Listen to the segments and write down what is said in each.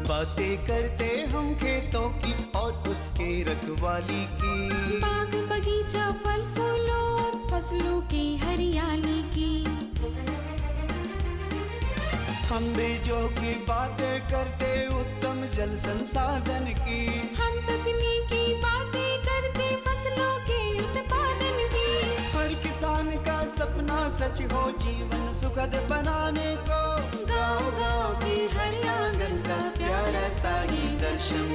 बातें करते हम खेतों की और उसके रखवाली की, बाग बगीचा फल फूलों और फसलों की हरियाली की। हम बीजों की बातें करते उत्तम जल संसाधन की, हम तकनीकी बातें करते फसलों के उत्पादन की। हर किसान का सपना सच हो जीवन सुखद बनाने को, गाँव-गाँव के हर आंगन का प्यारा सा ही दर्शन।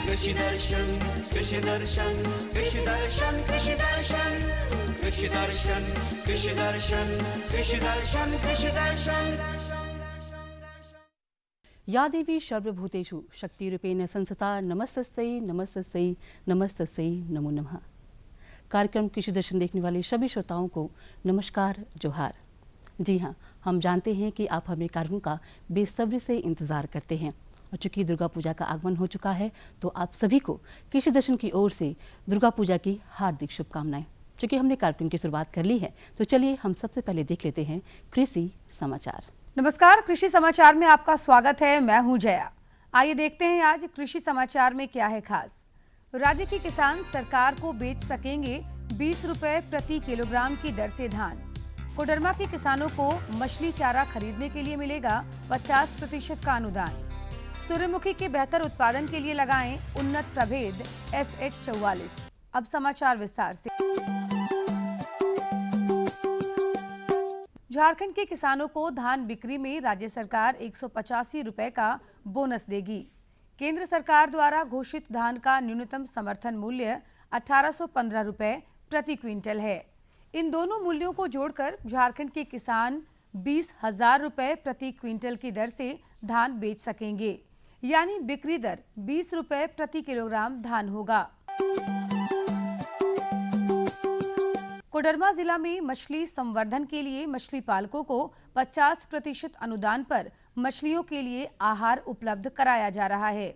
कृषि दर्शन, कृषि दर्शन, कृषि दर्शन, कृषि दर्शन, कृषि दर्शन, कृषि दर्शन, कृषि दर्शन, कृषि दर्शन। या देवी सर्वभूतेषु शक्तिरूपेण संस्थिता नमस्तस्यै नमस्तस्यै नमस्तस्यै नमो नमः। कार्यक्रम कृषि दर्शन देखने वाले सभी श्रोताओं को नमस्कार, जोहार। जी हाँ, हम जानते हैं कि आप हमें कार्यक्रम का बेसब्री से इंतज़ार करते हैं और चूँकि दुर्गा पूजा का आगमन हो चुका है तो आप सभी को कृषि दर्शन की ओर से दुर्गा पूजा की हार्दिक शुभकामनाएं। चूँकि हमने कार्यक्रम की शुरुआत कर ली है तो चलिए हम सबसे पहले देख लेते हैं कृषि समाचार। नमस्कार, कृषि समाचार में आपका स्वागत है। मैं हूं जया। आइए देखते हैं आज कृषि समाचार में क्या है खास। राज्य के किसान सरकार को बेच सकेंगे 20 रुपए प्रति किलोग्राम की दर से धान। कोडरमा के किसानों को मछली चारा खरीदने के लिए मिलेगा 50% का अनुदान। सूर्यमुखी के बेहतर उत्पादन के लिए लगाएं उन्नत प्रभेद SH44। अब समाचार विस्तार से। झारखंड के किसानों को धान बिक्री में राज्य सरकार 185 रुपए का बोनस देगी। केंद्र सरकार द्वारा घोषित धान का न्यूनतम समर्थन मूल्य 1815 रुपए प्रति क्विंटल है। इन दोनों मूल्यों को जोड़कर झारखंड के किसान 20,000 रुपए प्रति क्विंटल की दर से धान बेच सकेंगे, यानी बिक्री दर 20 रुपए प्रति किलोग्राम धान होगा। कोडरमा जिला में मछली संवर्धन के लिए मछली पालकों को 50% अनुदान पर मछलियों के लिए आहार उपलब्ध कराया जा रहा है।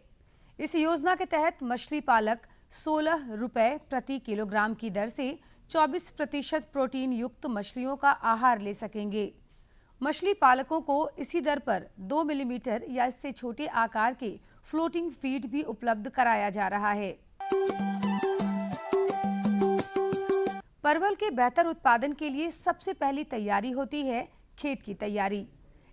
इस योजना के तहत मछली पालक 16 रुपए प्रति किलोग्राम की दर से 24% प्रोटीन युक्त मछलियों का आहार ले सकेंगे। मछली पालकों को इसी दर पर 2 मिलीमीटर या इससे छोटे आकार के फ्लोटिंग फीड भी उपलब्ध कराया जा रहा है। परवल के बेहतर उत्पादन के लिए सबसे पहली तैयारी होती है खेत की तैयारी।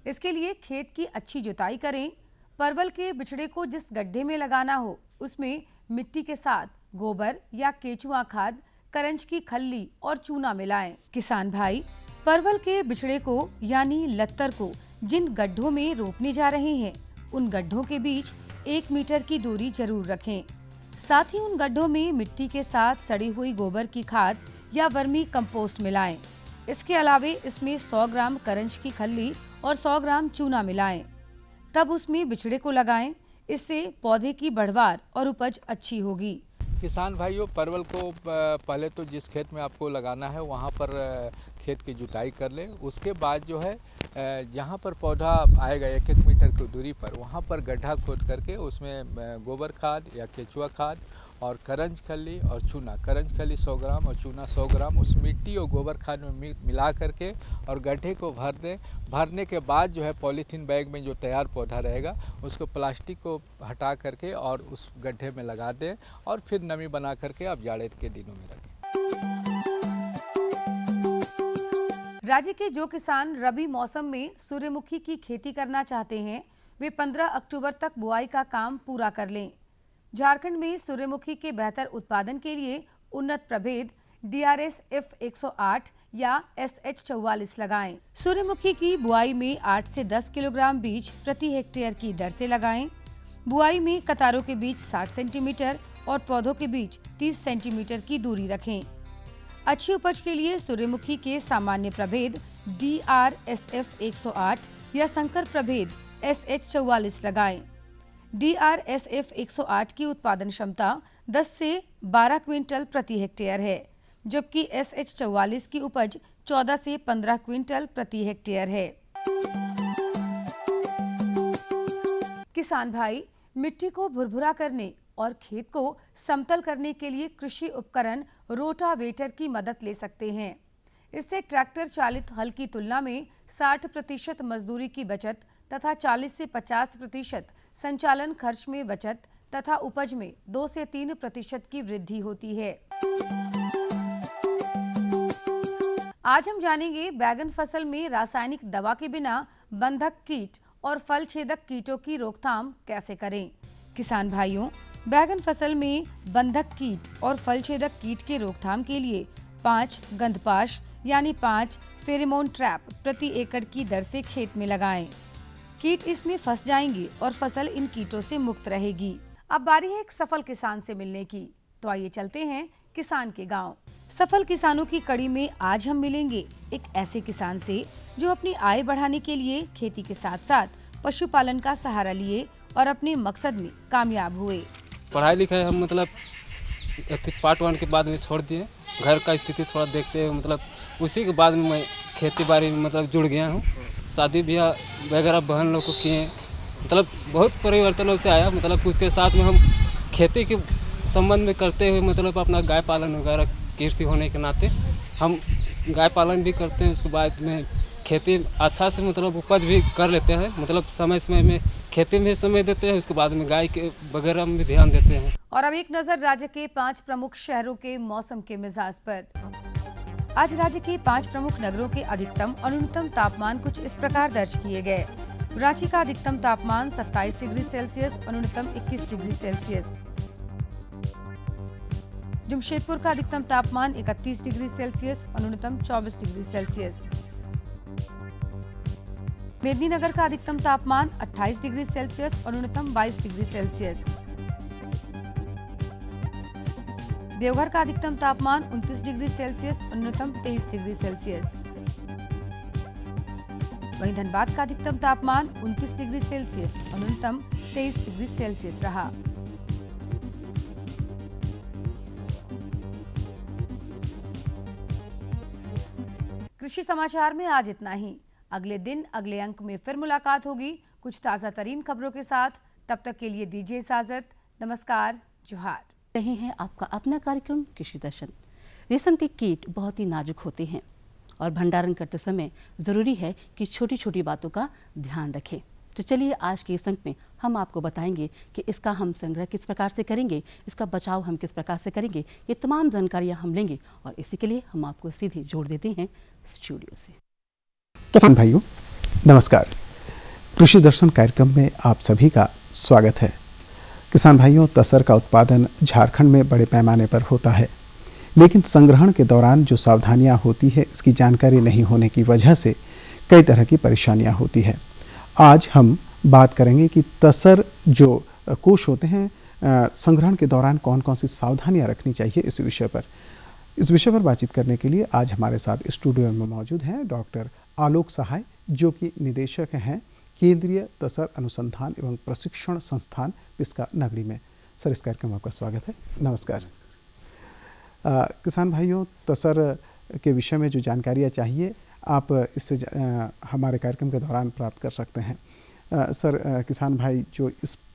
इसके लिए खेत की अच्छी जुताई करें। परवल के बिचड़े को जिस गड्ढे में लगाना हो उसमें मिट्टी के साथ गोबर या केचुआ खाद, करंज की खल्ली और चूना मिलाएं। किसान भाई, परवल के बिचड़े को यानी लत्तर को जिन गड्ढों में रोपने जा रहे हैं उन गड्ढों के बीच 1 मीटर की दूरी जरूर रखें। साथ ही उन गड्ढों में मिट्टी के साथ सड़ी हुई गोबर की खाद या वर्मी कंपोस्ट मिलाएं। इसके अलावे इसमें 100 ग्राम करंज की खल्ली और 100 ग्राम चूना मिलाएं। तब उसमें बिचड़े को लगाएं। इससे पौधे की बढ़वार और उपज अच्छी होगी। किसान भाइयों, परवल को पहले तो जिस खेत में आपको लगाना है वहाँ पर खेत की जुताई कर लें। उसके बाद जो है जहाँ पर पौधा आएगा 1-1 मीटर की दूरी पर वहाँ पर गड्ढा खोद करके उसमें गोबर खाद या केचुआ खाद और करंज खली और चूना, करंज खली 100 ग्राम और चूना 100 ग्राम उस मिट्टी और गोबर खाद में मिला करके और गड्ढे को भर दें। भरने के बाद जो है पॉलीथीन बैग में जो तैयार पौधा रहेगा उसको प्लास्टिक को हटा करके और उस गड्ढे में लगा दें और फिर नमी बना करके आप जाड़े के दिनों में रखें। राज्य के जो किसान रबी मौसम में सूर्यमुखी की खेती करना चाहते हैं वे 15 अक्टूबर तक बुआई का काम पूरा कर लें। झारखंड में सूर्यमुखी के बेहतर उत्पादन के लिए उन्नत प्रभेद DRS F108 या SH44 लगाएं। सूर्यमुखी की बुआई में 8 से 10 किलोग्राम बीज प्रति हेक्टेयर की दर से लगाएं। बुआई में कतारों के बीच 60 सेंटीमीटर और पौधों के बीच 30 सेंटीमीटर की दूरी रखें। अच्छी उपज के लिए सूर्यमुखी के सामान्य प्रभेद DRSF 108 या संकर प्रभेद SH44 लगाएं। DRSF 108 की उत्पादन क्षमता 10 से 12 क्विंटल प्रति हेक्टेयर है, जबकि SH44 की उपज 14 से 15 क्विंटल प्रति हेक्टेयर है। किसान भाई, मिट्टी को भुरभुरा करने और खेत को समतल करने के लिए कृषि उपकरण रोटावेटर की मदद ले सकते हैं। इससे ट्रैक्टर चालित हल की तुलना में 60% मजदूरी की बचत तथा 40 से 50% संचालन खर्च में बचत तथा उपज में 2 से 3% की वृद्धि होती है। आज हम जानेंगे बैगन फसल में रासायनिक दवा के बिना बंधक कीट और फल छेदक कीटों की रोकथाम कैसे करें। किसान भाइयों, बैगन फसल में बंधक कीट और फल छेदक कीट के रोकथाम के लिए 5 गंधपाश यानी 5 फेरोमोन ट्रैप प्रति एकड़ की दर से खेत में लगाएं। कीट इसमें फंस जाएंगे और फसल इन कीटों से मुक्त रहेगी। अब बारी है एक सफल किसान से मिलने की, तो आइए चलते हैं किसान के गांव। सफल किसानों की कड़ी में आज हम मिलेंगे एक ऐसे किसान से जो अपनी आय बढ़ाने के लिए खेती के साथ साथ पशुपालन का सहारा लिए और अपने मकसद में कामयाब हुए। पढ़ाई लिखाई हम मतलब पार्ट 1 के बाद में छोड़ दिए। घर का स्थिति थोड़ा देखते हुए मतलब उसी के बाद में मैं खेती बाड़ी में मतलब जुड़ गया हूँ। शादी ब्याह वगैरह बहन लोग को किए, मतलब बहुत परिवर्तनों से आया। मतलब उसके साथ में हम खेती के संबंध में करते हुए मतलब अपना गाय पालन वगैरह कृषि होने के नाते हम गाय पालन भी करते हैं। उसके बाद में खेती अच्छा से मतलब उपज भी कर लेते हैं। मतलब समय समय में खेती में समय देते हैं, उसके बाद में गाय के वगैरह में भी ध्यान देते हैं। और अब एक नजर राज्य के 5 प्रमुख शहरों के मौसम के मिजाज पर। आज राज्य के 5 प्रमुख नगरों के अधिकतम और न्यूनतम तापमान कुछ इस प्रकार दर्ज किए गए। रांची का अधिकतम तापमान 27 डिग्री सेल्सियस और न्यूनतम 21 डिग्री सेल्सियस। जमशेदपुर का अधिकतम तापमान 31 डिग्री सेल्सियस और न्यूनतम 24 डिग्री सेल्सियस। मेदिनीनगर का अधिकतम तापमान 28 डिग्री सेल्सियस और न्यूनतम 22 डिग्री सेल्सियस। देवघर का अधिकतम तापमान 29 डिग्री सेल्सियस और न्यूनतम 23 डिग्री सेल्सियस। वहीं धनबाद का अधिकतम तापमान 29 डिग्री सेल्सियस और न्यूनतम 23 डिग्री सेल्सियस रहा। कृषि समाचार में आज इतना ही। अगले दिन अगले अंक में फिर मुलाकात होगी कुछ ताज़ा तरीन खबरों के साथ। तब तक के लिए दीजिए इजाजत। नमस्कार, जोहार। रहे हैं आपका अपना कार्यक्रम कृषि दर्शन। रेशम के कीट बहुत ही नाजुक होते हैं और भंडारण करते समय ज़रूरी है कि छोटी छोटी बातों का ध्यान रखें। तो चलिए आज के इस अंक में हम आपको बताएंगे कि इसका हम संग्रह किस प्रकार से करेंगे, इसका बचाव हम किस प्रकार से करेंगे। ये तमाम जानकारियाँ हम लेंगे और इसी के लिए हम आपको सीधे जोड़ देते हैं स्टूडियो से। किसान भाइयों नमस्कार। कृषि दर्शन कार्यक्रम में आप सभी का स्वागत है। किसान भाइयों, तसर का उत्पादन झारखंड में बड़े पैमाने पर होता है, लेकिन संग्रहण के दौरान जो सावधानियां होती है इसकी जानकारी नहीं होने की वजह से कई तरह की परेशानियां होती है। आज हम बात करेंगे कि तसर जो कोष होते हैं संग्रहण के दौरान कौन कौन सी सावधानियां रखनी चाहिए इस विषय पर। इस विषय पर बातचीत करने के लिए आज हमारे साथ स्टूडियो में मौजूद हैं डॉक्टर आलोक सहाय, जो कि निदेशक हैं केंद्रीय तसर अनुसंधान एवं प्रशिक्षण संस्थान पिस्का नगरी में। सर, इस कार्यक्रम में आपका स्वागत है। नमस्कार। किसान भाइयों, तसर के विषय में जो जानकारियाँ चाहिए आप इससे हमारे कार्यक्रम के दौरान प्राप्त कर सकते हैं। सर, किसान भाई जो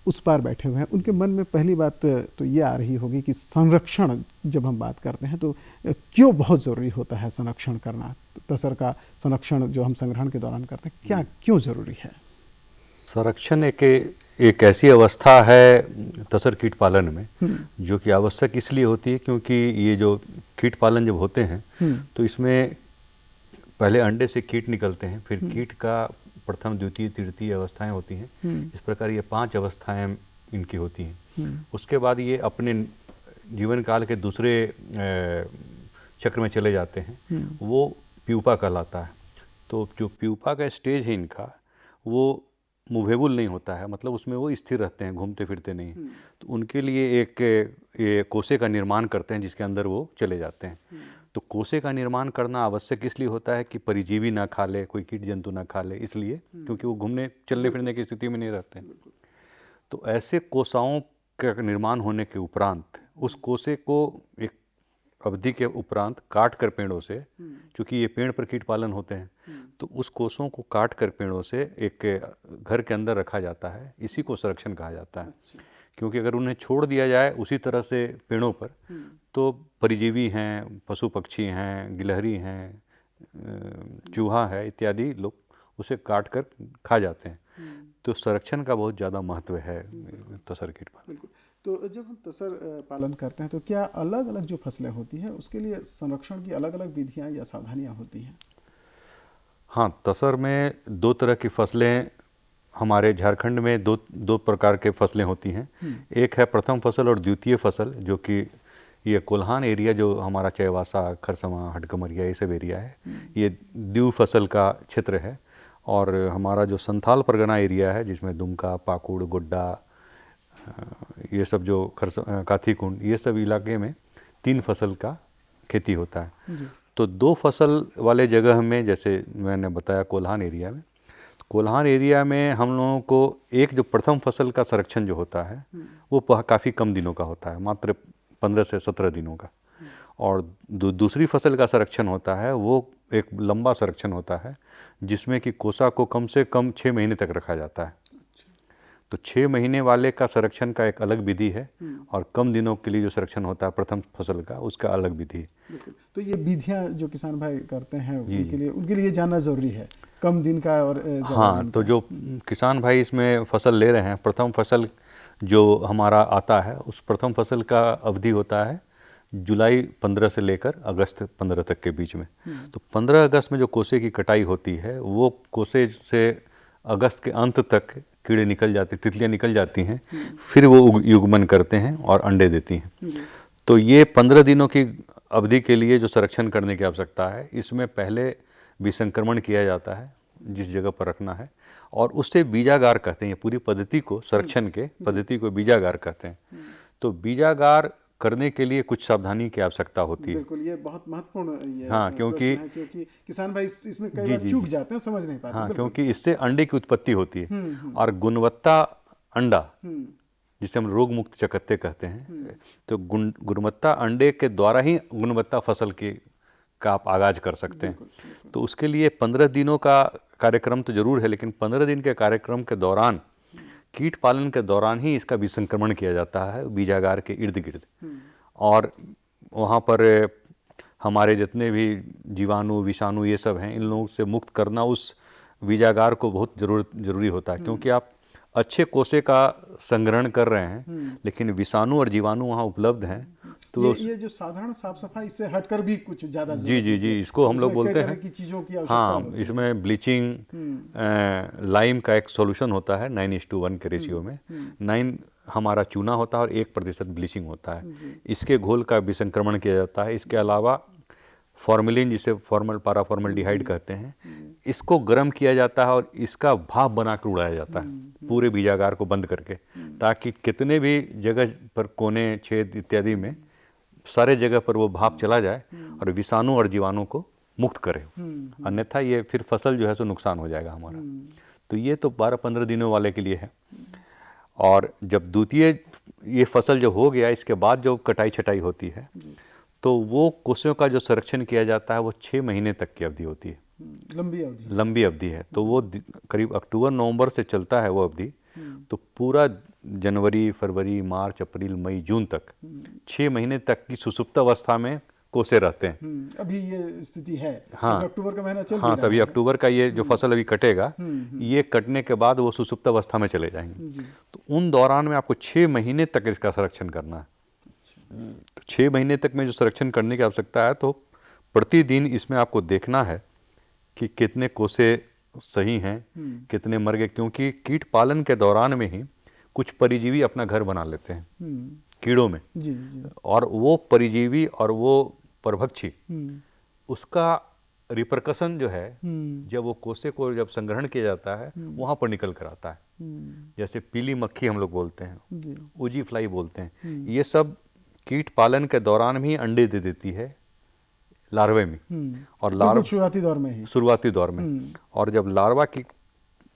उस पार बैठे हुए हैं उनके मन में पहली बात तो ये आ रही होगी कि संरक्षण जब हम बात करते हैं तो क्यों बहुत ज़रूरी होता है संरक्षण करना। तसर का संरक्षण जो हम संग्रहण के दौरान करते हैं क्या क्यों ज़रूरी है? संरक्षण एक ऐसी अवस्था है तसर कीट पालन में जो कि आवश्यक इसलिए होती है क्योंकि ये जो कीट पालन जब होते हैं तो इसमें पहले अंडे से कीट निकलते हैं, फिर कीट का प्रथम द्वितीय तृतीय अवस्थाएं होती हैं। इस प्रकार ये 5 अवस्थाएं इनकी होती हैं। उसके बाद ये अपने जीवन काल के दूसरे चक्र में चले जाते हैं, वो प्यूपा कहलाता है। तो जो प्यूपा का स्टेज है इनका वो मूवेबल नहीं होता है, मतलब उसमें वो स्थिर रहते हैं, घूमते फिरते नहीं। तो उनके लिए एक कोसे का निर्माण करते हैं जिसके अंदर वो चले जाते हैं। तो कोसे का निर्माण करना आवश्यक इसलिए होता है कि परिजीवी ना खा ले, कोई कीट जंतु ना खा ले, इसलिए क्योंकि वो घूमने चलने फिरने की स्थिति में नहीं रहते हैं। तो ऐसे कोसाओं का निर्माण होने के उपरांत उस कोसे को एक अवधि के उपरांत काट कर पेड़ों से, चूँकि ये पेड़ पर कीट पालन होते हैं, तो उस कोसों को काट कर पेड़ों से एक घर के अंदर रखा जाता है। इसी को संरक्षण कहा जाता है। क्योंकि अगर उन्हें छोड़ दिया जाए उसी तरह से पेड़ों पर तो परिजीवी हैं, पशु पक्षी हैं, गिलहरी हैं, चूहा है इत्यादि लोग उसे काट कर खा जाते हैं। तो संरक्षण का बहुत ज़्यादा महत्व है तसर कीट पालन। बिल्कुल। तो जब हम तसर पालन करते हैं तो क्या अलग अलग जो फसलें होती हैं उसके लिए संरक्षण की अलग अलग विधियां या सावधानियां होती हैं? हाँ, तसर में दो तरह की फसलें हमारे झारखंड में दो प्रकार के फसलें होती हैं। एक है प्रथम फसल और द्वितीय फसल, जो कि ये कोल्हान एरिया जो हमारा चयवासा, खरसमा, हडकमरिया ये सब एरिया है, ये द्वि फसल का क्षेत्र है। और हमारा जो संथाल परगना एरिया है जिसमें दुमका, पाकुड़, गोड्डा, ये सब जो काथीकुंड, ये सब इलाके में 3 फसल का खेती होता है। तो 2 फसल वाले जगह में, जैसे मैंने बताया कोल्हान एरिया में, कोल्हान एरिया में हम लोगों को एक जो प्रथम फसल का संरक्षण जो होता है वो काफ़ी कम दिनों का होता है, मात्र 15 से 17 दिनों का। और दूसरी फसल का संरक्षण होता है वो एक लंबा संरक्षण होता है जिसमें कि कोसा को कम से कम 6 महीने तक रखा जाता है। तो 6 महीने वाले का संरक्षण का एक अलग विधि है और कम दिनों के लिए जो संरक्षण होता है प्रथम फसल का, उसका अलग विधि है। तो ये विधियां जो किसान भाई करते हैं उनके लिए जानना जरूरी है, कम दिन का और हाँ, तो जो किसान भाई इसमें फसल ले रहे हैं, प्रथम फसल जो हमारा आता है उस प्रथम फसल का अवधि होता है जुलाई 15 से लेकर अगस्त 15 तक के बीच में। तो 15 अगस्त में जो कोसे की कटाई होती है वो कोसे से अगस्त के अंत तक कीड़े निकल जाते, तितलियां निकल जाती हैं, फिर वो युग्मन करते हैं और अंडे देती हैं। तो ये 15 दिनों की अवधि के लिए जो संरक्षण करने की आवश्यकता है, इसमें पहले विसंक्रमण किया जाता है जिस जगह पर रखना है, और उससे बीजागार कहते हैं। ये पूरी पद्धति को, संरक्षण के पद्धति को बीजागार कहते हैं। तो बीजागार करने के लिए कुछ सावधानी की आवश्यकता होती है। बिल्कुल, ये बहुत महत्वपूर्ण ये हाँ, क्योंकि किसान भाई इसमें कई बार चूक जाते हैं, समझ नहीं पाते। हाँ, क्योंकि इससे अंडे की उत्पत्ति होती है और गुणवत्ता अंडा, जिसे हम रोग मुक्त चकत्ते कहते हैं, तो गुणवत्ता अंडे के द्वारा ही गुणवत्ता फसल का आप आगाज कर सकते हैं। तो उसके लिए 15 दिनों का कार्यक्रम तो जरूर है, लेकिन 15 दिन के कार्यक्रम के दौरान, कीट पालन के दौरान ही इसका विसंक्रमण किया जाता है बीजागार के इर्द गिर्द। और वहाँ पर हमारे जितने भी जीवाणु, विषाणु ये सब हैं, इन लोगों से मुक्त करना उस बीजागार को बहुत जरूरी होता है, क्योंकि आप अच्छे कोसे का संग्रहण कर रहे हैं लेकिन विषाणु और जीवाणु वहाँ उपलब्ध हैं। तो ये जो साधारण साफ सफाई, इससे हटकर भी कुछ ज़्यादा जी, इसको हम लोग बोलते हैं की चीज़ों की हाँ, इसमें ब्लीचिंग, लाइम का एक सॉल्यूशन होता है 9:1 के रेशियो में। 9 हमारा चूना होता है और 1% ब्लीचिंग होता है। इसके घोल का विसंक्रमण किया जाता है। इसके अलावा फॉर्मेलिन, जिसे पाराफॉर्मल्डिहाइड कहते हैं, इसको गर्म किया जाता है और इसका भाप बनाकर उड़ाया जाता है पूरे बीजागार को बंद करके, ताकि कितने भी जगह पर कोने, छेद इत्यादि में सारे जगह पर वो भाप चला जाए और विषाणु और जीवाणु को मुक्त करे। अन्यथा ये फिर फसल जो है सो नुकसान हो जाएगा हमारा। तो ये तो 12-15 दिनों वाले के लिए है। और जब द्वितीय ये फसल जो हो गया, इसके बाद जो कटाई छटाई होती है, तो वो कोसों का जो संरक्षण किया जाता है वो 6 महीने तक की अवधि होती है। लंबी अवधि है। तो वो करीब अक्टूबर-नवंबर से चलता है वो अवधि। तो पूरा जनवरी, फरवरी, मार्च, अप्रैल, मई, जून तक 6 महीने तक की सुसुप्त अवस्था में कोसे रहते हैं। अभी ये स्थिति है। हाँ, अक्टूबर का महीना चल हाँ, तभी अक्टूबर का ये जो फसल अभी कटेगा, ये कटने के बाद वो सुसुप्त अवस्था में चले जाएंगे। तो उन दौरान में आपको 6 महीने तक इसका संरक्षण करना है। तो 6 महीने तक में जो संरक्षण करने की आवश्यकता है, तो प्रतिदिन इसमें आपको देखना है कि कितने कोसे सही हैं, कितने मर गए, क्योंकि कीट पालन के दौरान में ही कुछ परिजीवी अपना घर बना लेते हैं कीड़ों में। और वो परिजीवी और वो परभक्षी, उसका रिपरकशन जो है, जब वो कोसे को जब संग्रहण किया जाता है वहाँ पर निकल कर आता है। जैसे पीली मक्खी हम लोग बोलते हैं, उजी फ्लाई बोलते हैं, ये सब कीट पालन के दौरान भी अंडे दे देती है लार्वे में। और लार्वा शुरुआती दौर में और जब लार्वा की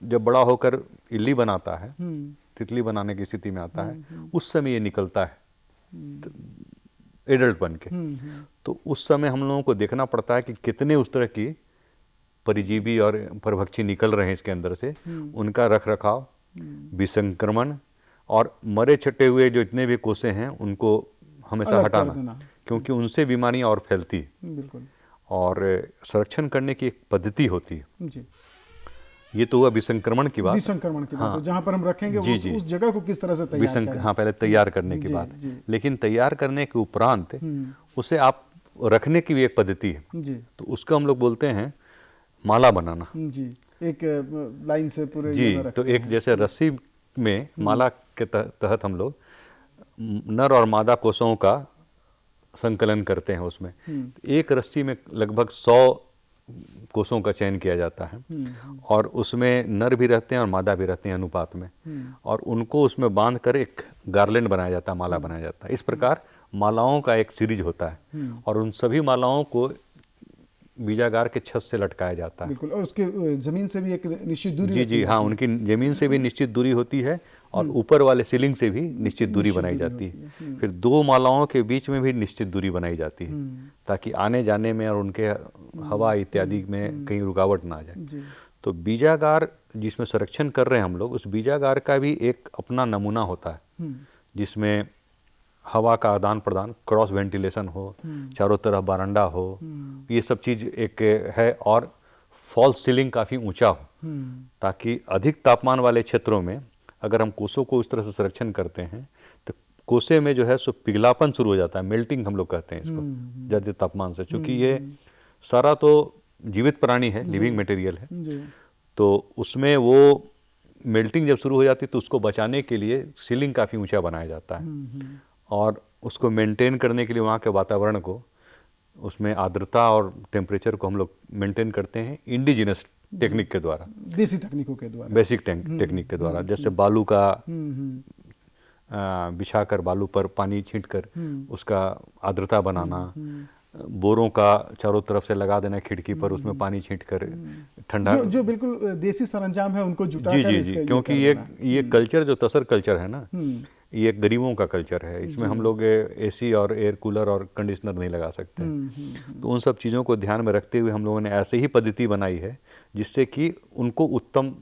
जब बड़ा होकर इल्ली बनाता है, तितली बनाने की स्थिति में आता है, उस समय ये निकलता है एडल्ट बन के। तो उस समय हम लोगों को देखना पड़ता है कि कितने उस तरह की परिजीवी और परभक्षी निकल रहे हैं इसके अंदर से, उनका रख रखाव, विसंक्रमण, और मरे छटे हुए जो इतने भी कोसे हैं उनको हमेशा हटाना, क्योंकि उनसे बीमारियां और फैलती है। और संरक्षण करने की एक पद्धति होती है। जी, ये तो हुआ विसंक्रमण की बात। विसंक्रमण की बात, हाँ। तो जहाँ पर हम रखेंगे जी, जी। उस जगह को किस तरह से तैयार करें। हाँ, पहले तैयार करने की जी, बात। जी। लेकिन तैयार करने के उपरांत उसे आप रखने की भी एक पद्धति है। जी, तो उसको हम लोग बोलते हैं माला बनाना। जी, एक लाइन से पूरे जी, ये में तो रखते एक हैं। जैसे रस्सी में माला के तहत हम लोग नर और मादा कोषों का संकलन करते हैं। उसमें एक रस्सी में लगभग 100 कोषों का चयन किया जाता है और उसमें नर भी रहते हैं और मादा भी रहते हैं अनुपात में, और उनको उसमें बांध कर एक गार्लेंड बनाया जाता है, माला बनाया जाता है। इस प्रकार मालाओं का एक सीरीज होता है और उन सभी मालाओं को बीजागार के छत से लटकाया जाता है। बिल्कुल, और उसके जमीन से भी एक निश्चित दूरी जी होती जी है। हाँ, उनकी जमीन से भी निश्चित दूरी होती है और ऊपर वाले सीलिंग से भी निश्चित दूरी बनाई जाती है। फिर दो मालाओं के बीच में भी निश्चित दूरी बनाई जाती है ताकि आने जाने में और उनके हवा इत्यादि में कहीं रुकावट ना आ जाए। तो बीजागार जिसमें संरक्षण कर रहे हैं हम लोग, उस बीजागार का भी एक अपना नमूना होता है जिसमें हवा का आदान प्रदान, क्रॉस वेंटिलेशन हो, चारों तरफ बारंडा हो, ये सब चीज़ एक है, और फॉल्स सीलिंग काफ़ी ऊंचा हो ताकि अधिक तापमान वाले क्षेत्रों में अगर हम कोसों को उस तरह से संरक्षण करते हैं तो कोसे में जो है सो पिघलापन शुरू हो जाता है, मेल्टिंग हम लोग कहते हैं इसको, ज़्यादा तापमान से। चूँकि ये सारा तो जीवित प्राणी है, लिविंग मटेरियल है, तो उसमें वो मेल्टिंग जब शुरू हो जाती है तो उसको बचाने के लिए सीलिंग काफ़ी ऊंचा बनाया जाता है और उसको मेंटेन करने के लिए वहाँ के वातावरण को, उसमें आर्द्रता और टेम्परेचर को हम लोग मेंटेन करते हैं इंडिजिनस टेक्निक के द्वारा, देसी तकनीकों के द्वारा, बेसिक टेक्निक के द्वारा। जैसे बालू का बिछाकर बालू पर पानी छींटकर उसका आर्द्रता बनाना, बोरों का चारों तरफ से लगा देना खिड़की पर, उसमें पानी छींटकर ठंडा, जो बिल्कुल देसी सरंजाम है उनको जुटा जी कर जी इसका जी, ये क्योंकि कर देना। ये कल्चर जो तसर कल्चर है ना, ये गरीबों का कल्चर है। इसमें हम लोग एसी और एयर कूलर और कंडीशनर नहीं लगा सकते। तो उन सब चीज़ों को ध्यान में रखते हुए हम लोगों ने ऐसे ही पद्धति बनाई है जिससे कि उनको उत्तम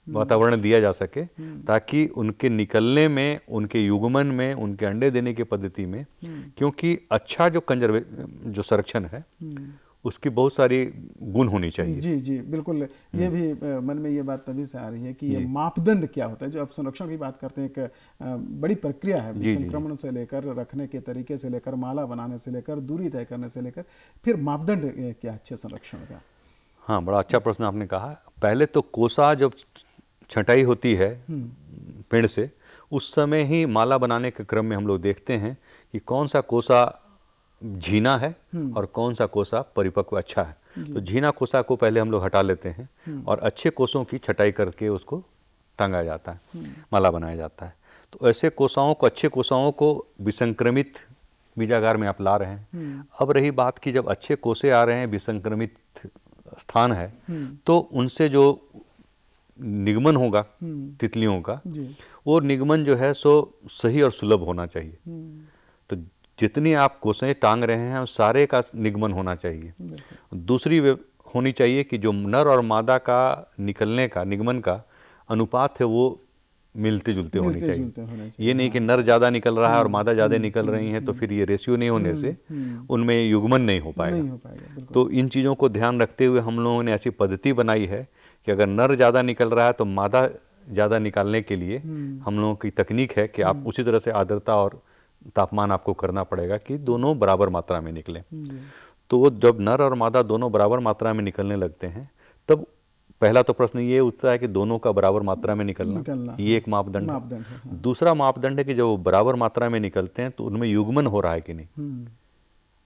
वातावरण दिया जा सके ताकि उनके निकलने में, उनके युग्मन में, उनके अंडे देने की पद्धति में, क्योंकि अच्छा जो संरक्षण है उसकी बहुत सारी गुण होनी चाहिए। जी जी बिल्कुल, ये भी मन में ये बात तभी से आ रही है कि ये मापदंड क्या होता है। जो आप संरक्षण की बात करते हैं, एक बड़ी प्रक्रिया है, संक्रमण से लेकर रखने के तरीके से लेकर, माला बनाने से लेकर, दूरी तय करने से लेकर, फिर मापदंड क्या अच्छे संरक्षण का। हाँ, बड़ा अच्छा प्रश्न आपने कहा। पहले तो कोसा जब छंटाई होती है पेड़ से, उस समय ही माला बनाने के क्रम में हम लोग देखते हैं कि कौन सा कोसा झीना है और कौन सा कोसा परिपक्व अच्छा है। तो झीना कोसा को पहले हम लोग हटा लेते हैं और अच्छे कोसों की छटाई करके उसको टांगा जाता है, माला बनाया जाता है। तो ऐसे कोसाओं को, अच्छे कोसाओं को विसंक्रमित बीजागार में आप ला रहे हैं। अब रही बात कि जब अच्छे कोसे आ रहे हैं, विसंक्रमित स्थान है, तो उनसे जो निगमन होगा तितलियों का, वो निगमन जो है सो सही और सुलभ होना चाहिए। तो जितनी आप कोसें टांग रहे हैं सारे का निगमन होना चाहिए। दूसरी होनी चाहिए कि जो नर और मादा का निकलने का, निगमन का अनुपात है वो मिलते जुलते होने चाहिए। ये नहीं कि नर ज़्यादा निकल रहा है और मादा ज़्यादा निकल रही है तो फिर ये रेशियो नहीं होने से उनमें युग्मन नहीं हो पाएगा। तो इन चीज़ों को ध्यान रखते हुए हम लोगों ने ऐसी पद्धति बनाई है कि अगर नर ज़्यादा निकल रहा है तो मादा ज़्यादा निकालने के लिए हम लोगों की तकनीक है कि आप उसी तरह से आर्द्रता और तापमान आपको करना पड़ेगा कि दोनों बराबर मात्रा में निकलें। तो वो जब नर और मादा दोनों बराबर मात्रा में निकलने लगते हैं तब पहला तो प्रश्न ये उठता है कि दोनों का बराबर मात्रा में निकलना, ये एक मापदंड है। दूसरा मापदंड है कि जब वो बराबर मात्रा में निकलते हैं तो उनमें युग्मन हो रहा है कि नहीं।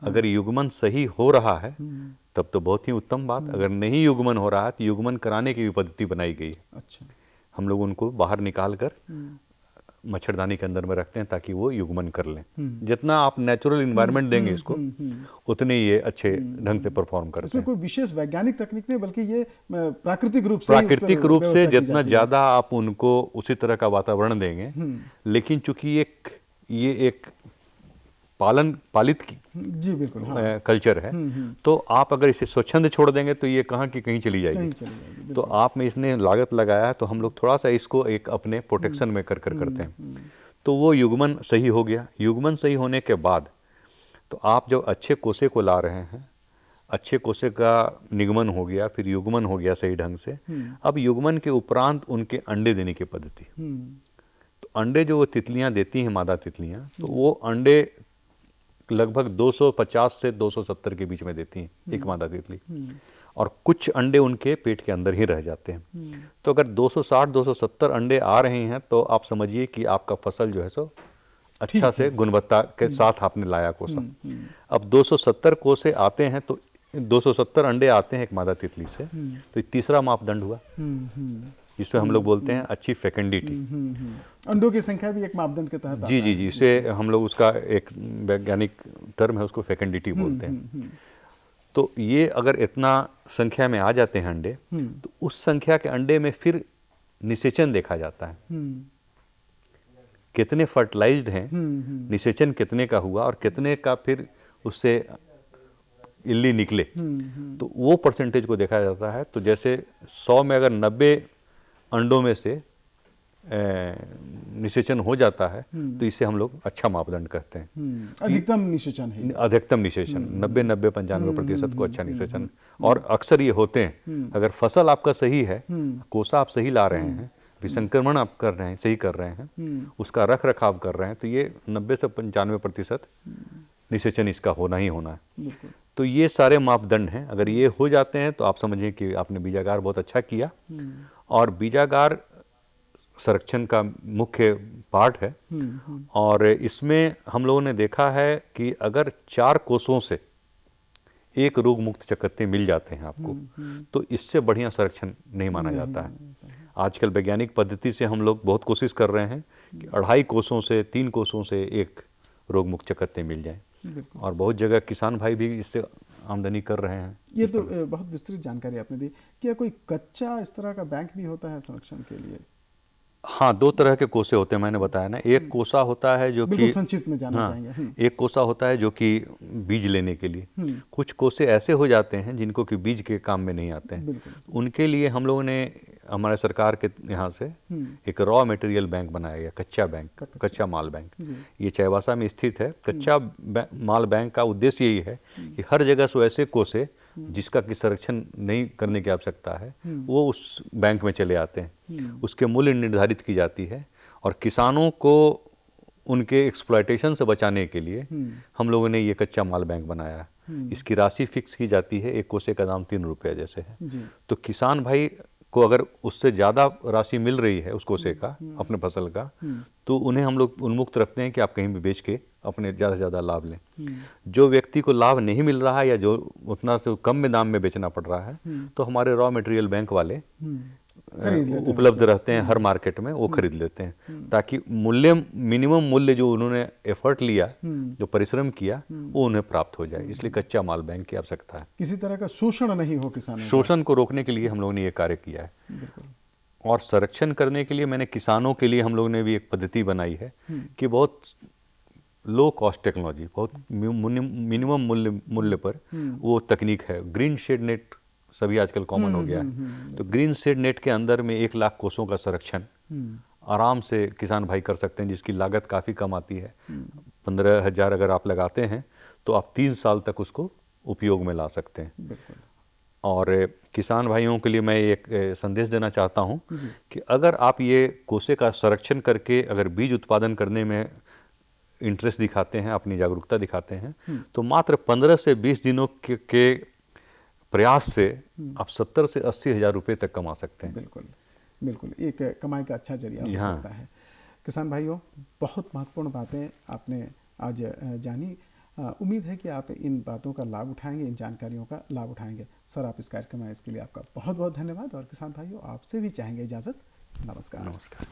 अगर युग्मन सही हो रहा है तब तो बहुत ही उत्तम बात। अगर नहीं युग्मन हो रहा है तो युग्मन कराने की भी पद्धति बनाई गई है। अच्छा, हम लोग उनको बाहर निकाल कर मच्छरदानी के अंदर में रखते हैं ताकि वो युग्मन कर लें। जितना आप नेचुरल इन्वायरमेंट देंगे इसको उतने ये अच्छे ढंग से परफॉर्म करते हैं। इसमें कोई विशेष वैज्ञानिक तकनीक नहीं बल्कि ये प्राकृतिक रूप से जितना ज़्यादा आप उनको उसी तरह का वातावरण देंगे। लेकिन चूंकि ये एक पालित जी बिल्कुल कल्चर है, तो आप अगर इसे स्वच्छंद छोड़ देंगे तो ये कहाँ की कहीं चली जाएगी। तो आप में इसने लागत लगाया तो हम लोग थोड़ा सा इसको एक अपने प्रोटेक्शन में कर करते हैं। तो वो युग्मन सही हो गया। युग्मन सही होने के बाद तो आप जब अच्छे कोसे को ला रहे हैं अच्छे कोसे का निगमन हो गया, फिर युग्मन हो गया सही ढंग से। अब युग्मन के उपरांत उनके अंडे देने की पद्धति। तो अंडे जो वो तितलियां देती हैं, मादा तितलियां, तो वो अंडे लगभग 250 से 270 के बीच में देती हैं एक मादा तितली, और कुछ अंडे उनके पेट के अंदर ही रह जाते हैं। तो अगर 260-270 अंडे आ रहे हैं तो आप समझिए कि आपका फसल जो है सो अच्छा से गुणवत्ता के साथ आपने लाया कोसा। अब 270 कोसे आते हैं तो 270 अंडे आते हैं एक मादा तितली से, तो तीसरा मापदंड हुआ जिससे हम लोग बोलते हैं अच्छी फेकेंडिटी। अंडों की संख्या भी एक मापदंड के तहत जी जी जी, इसे हम लोग उसका एक वैज्ञानिक टर्म है, उसको फेकेंडिटी बोलते हैं। तो ये अगर इतना संख्या में आ जाते हैं अंडे, तो उस संख्या के अंडे में फिर निषेचन देखा जाता है, कितने फर्टिलाइज्ड हैं, निषेचन कितने का हुआ और कितने का फिर उससे इल्ली निकले, तो वो परसेंटेज को देखा जाता है। तो जैसे 100 में अगर 90 अंडों में से निषेचन हो जाता है तो इसे हम लोग अच्छा मापदंड कहते हैं। अधिकतम निषेचन है, अधिकतम निषेचन 90-95% को अच्छा निषेचन। और अक्सर ये होते हैं, अगर फसल आपका सही है, कोसा आप सही ला रहे हैं, विसंक्रमण आप कर रहे हैं, सही कर रहे हैं, उसका रख रखाव कर रहे हैं, तो ये 90 से 95% निषेचन इसका होना ही होना है। तो ये सारे मापदंड हैं, अगर ये हो जाते हैं तो आप समझिए कि आपने बीजागार बहुत अच्छा किया। और बीजागार संरक्षण का मुख्य पार्ट है, और इसमें हम लोगों ने देखा है कि अगर 4 कोसों से एक रोग मुक्त चकत्ते मिल जाते हैं आपको, तो इससे बढ़िया संरक्षण नहीं माना जाता है। आजकल वैज्ञानिक पद्धति से हम लोग बहुत कोशिश कर रहे हैं कि 2.5 कोसों से 3 कोसों से एक रोग मुक्त चकत्ते मिल जाएं, और बहुत जगह किसान भाई भी इससे आमदनी कर रहे हैं। ये तो बहुत विस्तृत जानकारी आपने दी। क्या कोई कच्चा इस तरह का बैंक भी होता है संरक्षण के लिए? हाँ, 2 तरह के कोसे होते हैं, मैंने बताया ना। एक कोसा होता है जो कि संक्षिप्त में जानना चाहेंगे। एक कोसा होता है जो कि बीज लेने के लिए। कुछ कोसे ऐसे हो जाते हैं जिनको कि बीज के काम में नहीं आते हैं। उनके लिए हम लोगों ने हमारे सरकार के यहाँ से एक रॉ मटेरियल बैंक बनाया गया, कच्चा बैंक, कच्चा माल बैंक। ये चाईबासा में स्थित है। कच्चा माल बैंक का उद्देश्य यही है कि हर जगह से ऐसे कोसे जिसका कि संरक्षण नहीं करने की आवश्यकता है, वो उस बैंक में चले आते हैं। उसके मूल्य निर्धारित की जाती है, और किसानों को उनके एक्सप्लॉयटेशन से बचाने के लिए हम लोगों ने ये कच्चा माल बैंक बनाया है। इसकी राशि फिक्स की जाती है, एक कोसे का दाम 3 रुपये जैसे है। तो किसान भाई को अगर उससे ज़्यादा राशि मिल रही है उस कोसे का, अपने फसल का, तो उन्हें हम लोग उन्मुक्त रखते हैं कि आप कहीं भी बेच के अपने ज़्यादा से ज़्यादा लाभ लें। जो व्यक्ति को लाभ नहीं मिल रहा है या जो उतना से कम में दाम में बेचना पड़ रहा है, तो हमारे रॉ मटेरियल बैंक वाले उपलब्ध रहते हैं हर मार्केट में, वो खरीद लेते हैं, ताकि मूल्य, मिनिमम मूल्य जो उन्होंने एफर्ट लिया, जो परिश्रम किया, वो उन्हें प्राप्त हो जाए। इसलिए कच्चा माल बैंक की आवश्यकता है। किसी तरह का शोषण नहीं हो किसानों का। शोषण को रोकने के लिए हम लोगों ने ये कार्य किया है। और संरक्षण करने के लिए मैंने किसानों के लिए हम लोगों ने भी एक पद्धति बनाई है कि बहुत लो कॉस्ट टेक्नोलॉजी, बहुत मिनिमम मूल्य पर वो तकनीक है। ग्रीन शेड नेट सभी आजकल कॉमन हो गया है। तो ग्रीन शेड नेट के अंदर में 1 लाख कोसों का संरक्षण आराम से किसान भाई कर सकते हैं, जिसकी लागत काफ़ी कम आती है। 15,000 अगर आप लगाते हैं तो आप 3 साल तक उसको उपयोग में ला सकते हैं। और किसान भाइयों के लिए मैं एक संदेश देना चाहता हूं कि अगर आप ये कोसे का संरक्षण करके अगर बीज उत्पादन करने में इंटरेस्ट दिखाते हैं, अपनी जागरूकता दिखाते हैं, तो मात्र 15 से 20 दिनों के प्रयास से आप 70 से 80 हज़ार रुपये तक कमा सकते हैं। बिल्कुल बिल्कुल, एक कमाई का अच्छा जरिया हो सकता है। किसान भाइयों, बहुत महत्वपूर्ण बातें आपने आज जानी। उम्मीद है कि आप इन बातों का लाभ उठाएंगे, इन जानकारियों का लाभ उठाएंगे। सर, आप इस कार्यक्रम में इसके लिए आपका बहुत बहुत धन्यवाद। और किसान भाइयों, आपसे भी चाहेंगे इजाज़त। नमस्कार। नमस्कार।